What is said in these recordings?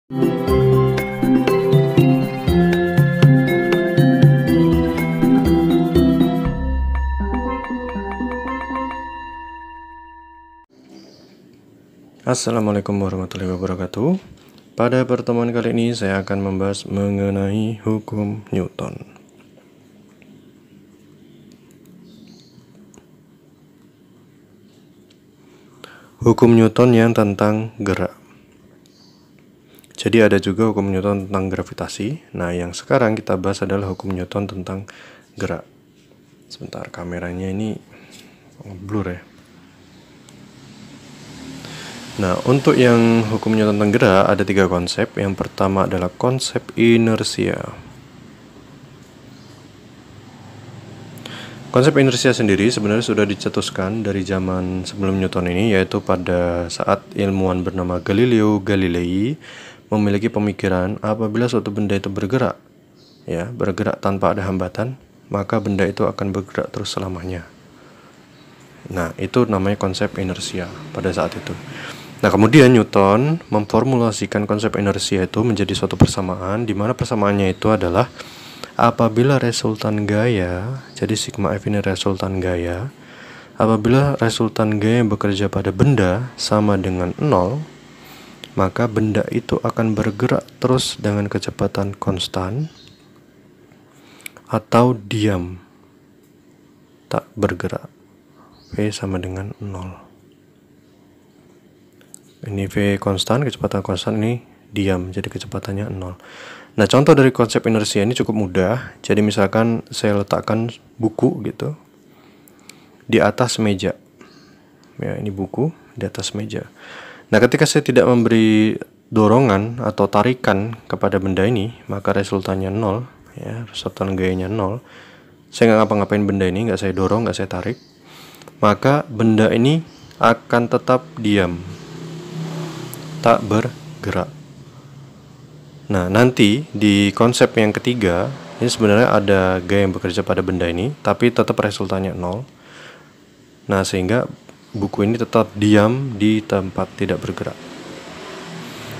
Assalamualaikum warahmatullahi wabarakatuh. Pada pertemuan kali ini saya akan membahas mengenai hukum Newton. Hukum Newton yang tentang gerak. Jadi ada juga hukum Newton tentang gravitasi. Nah, yang sekarang kita bahas adalah hukum Newton tentang gerak. Sebentar, kameranya ini blur ya. Nah, untuk yang hukum Newton tentang gerak ada 3 konsep. Yang pertama adalah konsep inersia. Konsep inersia sendiri sebenarnya sudah dicetuskan dari zaman sebelum Newton ini, yaitu pada saat ilmuwan bernama Galileo Galilei memiliki pemikiran apabila suatu benda itu bergerak tanpa ada hambatan, maka benda itu akan bergerak terus selamanya. Nah, itu namanya konsep inersia pada saat itu. Nah, kemudian Newton memformulasikan konsep inersia itu menjadi suatu persamaan, di mana persamaannya itu adalah apabila resultan gaya, jadi sigma F ini resultan gaya, apabila resultan gaya yang bekerja pada benda sama dengan 0, maka benda itu akan bergerak terus dengan kecepatan konstan atau diam, tak bergerak. V sama dengan 0. Ini V konstan, kecepatan konstan, ini diam, jadi kecepatannya 0. Nah, contoh dari konsep inersia ini cukup mudah. Jadi misalkan saya letakkan buku gitu di atas meja. Ya, ini buku di atas meja. Nah, ketika saya tidak memberi dorongan atau tarikan kepada benda ini, maka resultannya 0, ya, resultan gayanya 0. Saya nggak ngapa-ngapain benda ini, nggak saya dorong, nggak saya tarik, maka benda ini akan tetap diam, tak bergerak. Nah, nanti di konsep yang ketiga, ini sebenarnya ada gaya yang bekerja pada benda ini, tapi tetap resultannya 0. Nah, sehingga buku ini tetap diam di tempat, tidak bergerak.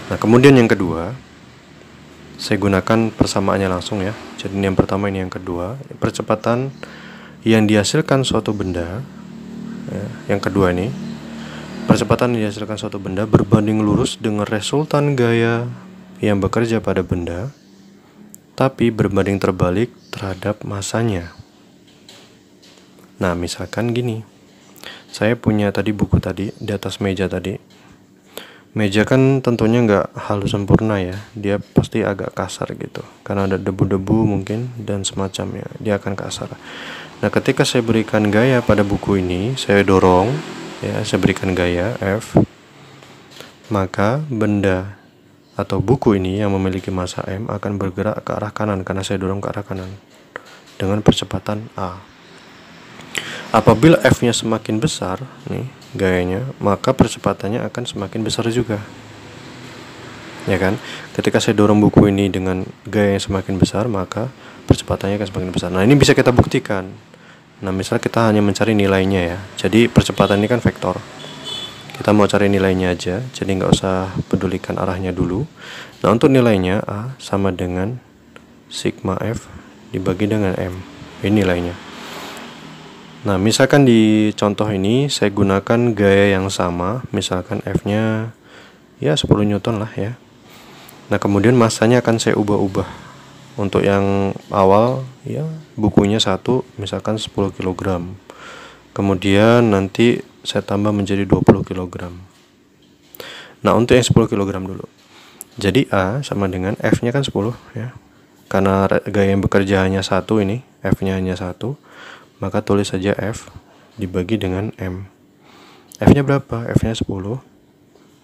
Nah, kemudian yang kedua, saya gunakan persamaannya langsung ya. Jadi ini yang pertama, ini yang kedua. Percepatan yang dihasilkan suatu benda, ya, yang kedua ini, percepatan yang dihasilkan suatu benda berbanding lurus dengan resultan gaya yang bekerja pada benda, tapi berbanding terbalik terhadap masanya. Nah, misalkan gini, saya punya tadi buku tadi di atas meja tadi. Meja kan tentunya nggak halus sempurna ya, dia pasti agak kasar gitu, karena ada debu-debu mungkin dan semacamnya, dia akan kasar. Nah, ketika saya berikan gaya pada buku ini, saya dorong, ya, saya berikan gaya F, maka benda atau buku ini yang memiliki massa M akan bergerak ke arah kanan karena saya dorong ke arah kanan dengan percepatan A. Apabila F-nya semakin besar, nih gayanya, maka percepatannya akan semakin besar juga. Ya kan? Ketika saya dorong buku ini dengan gaya yang semakin besar, maka percepatannya akan semakin besar. Nah, ini bisa kita buktikan. Nah, misalnya kita hanya mencari nilainya ya. Jadi percepatan ini kan vektor. Kita mau cari nilainya aja, jadi nggak usah pedulikan arahnya dulu. Nah, untuk nilainya A sama dengan sigma F dibagi dengan M. Ini nilainya. Nah, misalkan di contoh ini saya gunakan gaya yang sama, misalkan F-nya ya 10 Newton lah ya. Nah, kemudian massanya akan saya ubah-ubah. Untuk yang awal ya bukunya 1, misalkan 10 kg. Kemudian nanti saya tambah menjadi 20 kg. Nah, untuk yang 10 kg dulu. Jadi A sama dengan F-nya kan 10 ya. Karena gaya yang bekerja hanya 1 ini, F-nya hanya 1, maka tulis saja F dibagi dengan M. F-nya berapa? F-nya 10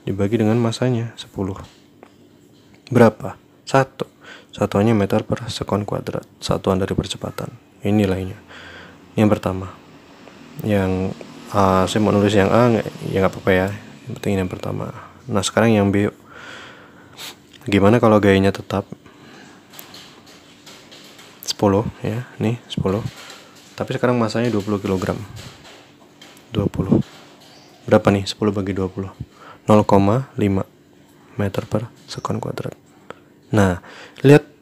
dibagi dengan massanya 10. Berapa? 1. Satuannya meter per sekon kuadrat, satuan dari percepatan. Ini nilainya. Yang pertama. Yang A, saya mau nulis yang A, ya nggak apa-apa ya. Yang penting yang pertama. Nah, sekarang yang B. Gimana kalau gayanya tetap 10 ya, nih 10. Tapi sekarang massanya 20 kg. 20. Berapa nih 10 bagi 20? 0,5. meter per sekon kuadrat. Nah,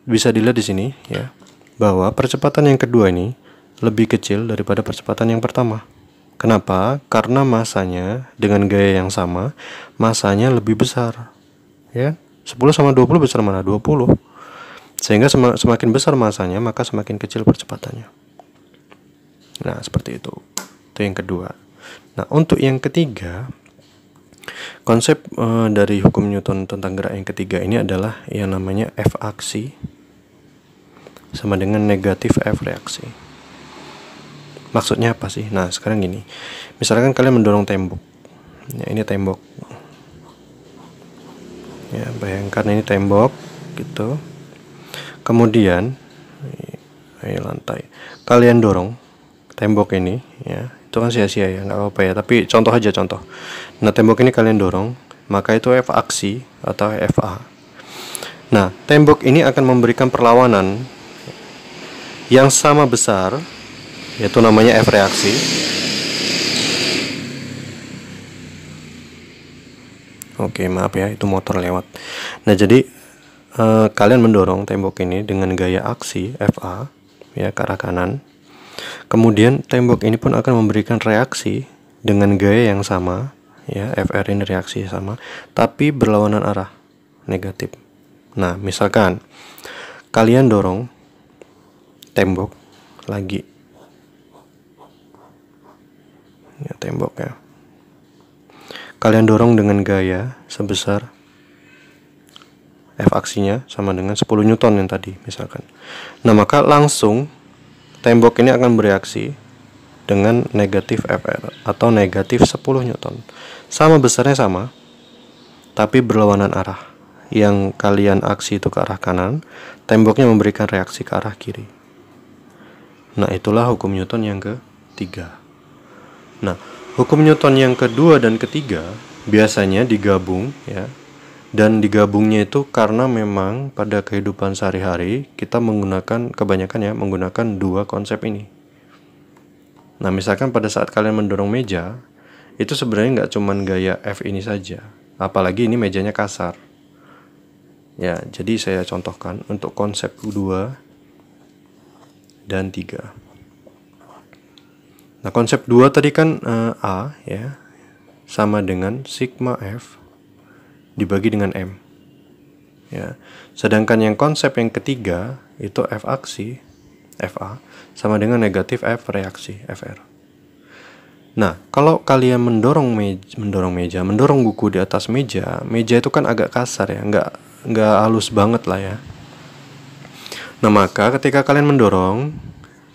bisa dilihat di sini ya, bahwa percepatan yang kedua ini lebih kecil daripada percepatan yang pertama. Kenapa? Karena masanya dengan gaya yang sama, masanya lebih besar. Ya, 10 sama 20 besar mana? 20. Sehingga semakin besar masanya, maka semakin kecil percepatannya. Nah, seperti itu. Itu yang kedua. Nah, untuk yang ketiga, konsep dari hukum Newton tentang gerak yang ketiga ini adalah yang namanya F aksi sama dengan negatif F reaksi. Maksudnya apa sih? Nah, sekarang gini. Misalkan kalian mendorong tembok. Ya, ini tembok. Ya, bayangkan ini tembok gitu. Kemudian ini lantai. Kalian dorong tembok ini ya. Itu kan sia-sia ya, nggak apa-apa ya. Tapi contoh aja contoh. Nah, tembok ini kalian dorong, maka itu F aksi atau FA. Nah, tembok ini akan memberikan perlawanan yang sama besar, yaitu namanya F reaksi. Oke, maaf ya, itu motor lewat. Nah, jadi kalian mendorong tembok ini dengan gaya aksi FA ya, ke arah kanan. Kemudian tembok ini pun akan memberikan reaksi dengan gaya yang sama ya, FR ini reaksi sama, tapi berlawanan arah, negatif. Nah, misalkan kalian dorong tembok lagi ya, tembok ya, kalian dorong dengan gaya sebesar F aksinya sama dengan 10 Newton yang tadi misalkan. Nah, maka langsung tembok ini akan bereaksi dengan negatif FR atau negatif 10 Newton. Sama besarnya sama, tapi berlawanan arah. Yang kalian aksi itu ke arah kanan, temboknya memberikan reaksi ke arah kiri. Nah, itulah hukum Newton yang ketiga. Nah, hukum Newton yang kedua dan ketiga biasanya digabung ya. Dan digabungnya itu karena memang pada kehidupan sehari-hari kita menggunakan dua konsep ini. Nah, misalkan pada saat kalian mendorong meja, itu sebenarnya nggak cuman gaya F ini saja, apalagi ini mejanya kasar. Ya, jadi saya contohkan untuk konsep 2 dan 3. Nah, konsep 2 tadi kan A ya, sama dengan sigma F dibagi dengan M ya. Sedangkan yang konsep yang ketiga itu F aksi FA sama dengan negatif F reaksi FR. Nah, kalau kalian mendorong buku di atas meja itu kan agak kasar ya, nggak halus banget lah ya. Nah, maka ketika kalian mendorong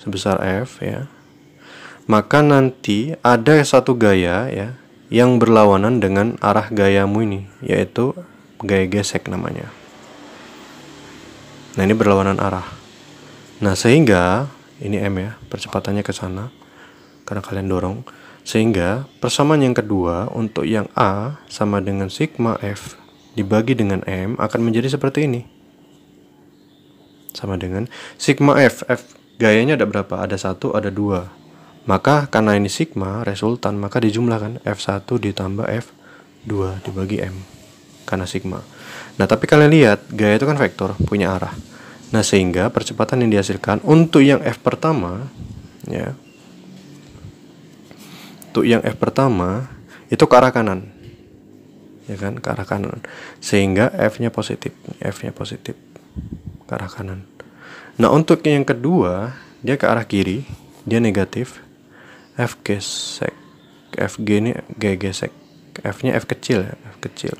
sebesar F ya, maka nanti ada satu gaya ya yang berlawanan dengan arah gayamu ini, yaitu gaya gesek namanya. Nah, ini berlawanan arah. Nah, sehingga ini M ya, percepatannya ke sana karena kalian dorong. Sehingga persamaan yang kedua untuk yang A sama dengan sigma F dibagi dengan M akan menjadi seperti ini. Sama dengan sigma F gayanya ada berapa? Ada 1, ada 2. Maka karena ini sigma resultan, maka dijumlahkan F1 ditambah F2 dibagi M karena sigma. Nah, tapi kalian lihat gaya itu kan vektor, punya arah. Nah, sehingga percepatan yang dihasilkan untuk yang F pertama ya, untuk yang F pertama itu ke arah kanan. Ya kan, ke arah kanan. Sehingga F-nya positif ke arah kanan. Nah, untuk yang kedua dia ke arah kiri, dia negatif. F gesek, Fg ini G gesek, F-nya F kecil ya, F kecil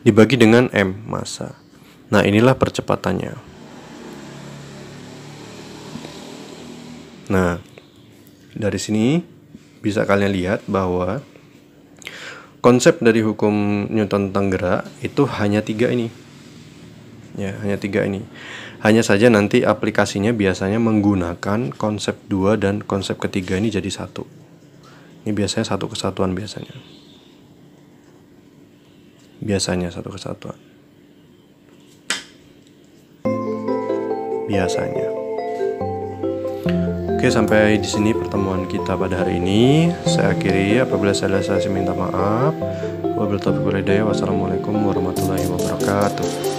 dibagi dengan M massa. Nah, inilah percepatannya. Nah, dari sini bisa kalian lihat bahwa konsep dari hukum Newton tentang gerak itu hanya 3 ini ya, hanya 3 ini. Hanya saja nanti aplikasinya biasanya menggunakan konsep 2 dan konsep ketiga ini jadi satu. Ini biasanya satu kesatuan biasanya. Biasanya satu kesatuan. Biasanya. Oke, sampai di sini pertemuan kita pada hari ini. Saya akhiri, apabila saya minta maaf. Wabillahi taufiq wal hidayah. Wassalamualaikum warahmatullahi wabarakatuh.